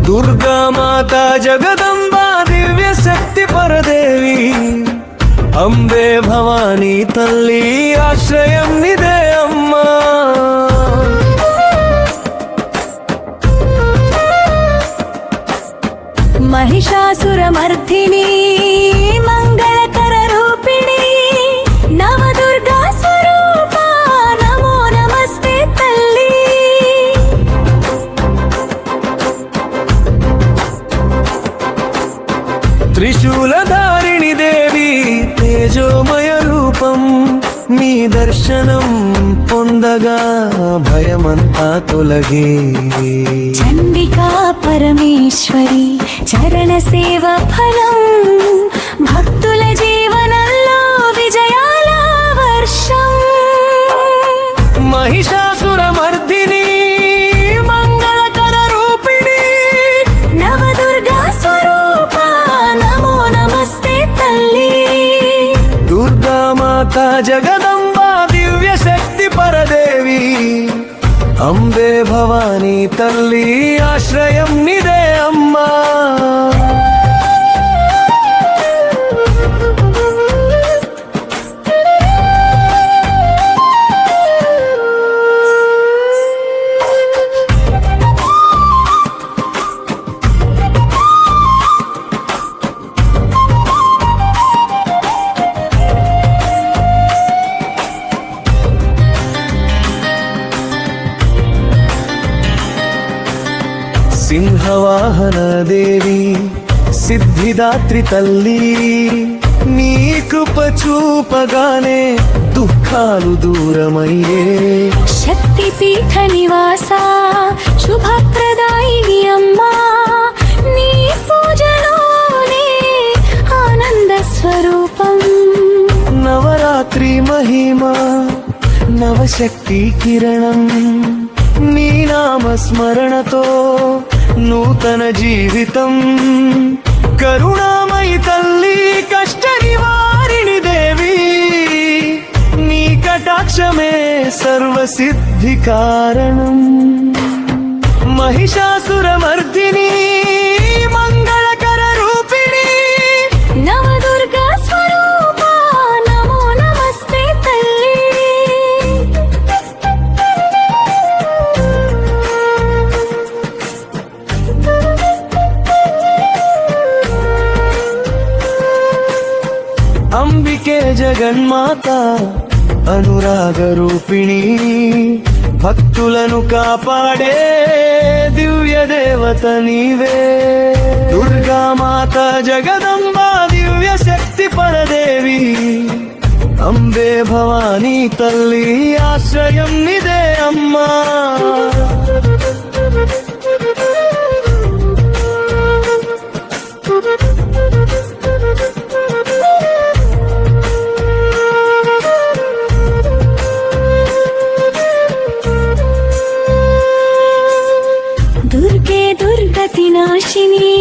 దుర్గా మాత జగదంబా దివ్య శక్తి పరదేవి అంబే భవానీ తల్లి ఆశ్రయం నిదే అమ్మా. महिषासुरमर्दिनी मंगलकर रूपिणी नवदुर्गा स्वरूपा नमो नमस्ते तल्ली. త్రిశూలధారిణి దేవి తేజోమయ రూపం నీ దర్శనం పొందగా భయమంతా తొలగే. చండికా పరమేశ్వరి చరణ సేవ ఫలం భక్తుల జీవనంలో విజయాల వర్షం. మహిషాసురమర్దిని మంగళకర రూపిణి నవదుర్గా స్వరూప నమో నమస్తే తల్లి. దుర్గా మాత జగదంబా దివ్య శక్తి పరదేవి అంబే భవానీ తల్లి ఆశ్రయం నిదే అమ్మా. సింహవాహన దేవి సిద్ధిదాత్రి తల్లి నీ కృప చూపగానే దుఃఖాలు దూరమయ్యే. శక్తిపీఠ నివాస శుభప్రదాయిని అమ్మా నీ పూజలోనే ఆనంద స్వరూపం. నవరాత్రి మహిమ నవశక్తి కిరణం నీ నామ స్మరణతో నూతన జీవితం. కరుణామయి తల్లి కష్ట నివారిణి దేవి నీ కటాక్షమే సర్వసిద్ధి కారణం. మహిషాసురమర్దిని మంగళకర రూపిణి నవదుర్గా స్వరూప నమో నమస్తే తల్లి. అంబికే జగన్మాత అనురాగ రూపిణి భక్తులను కాపాడే దివ్య దేవత నీవే. దుర్గా మాత జగదంబా దివ్య శక్తి పరదేవి అంబే భవానీ తల్లి ఆశ్రయం నిదే అమ్మా. దుర్గే దుర్గతి నాశిని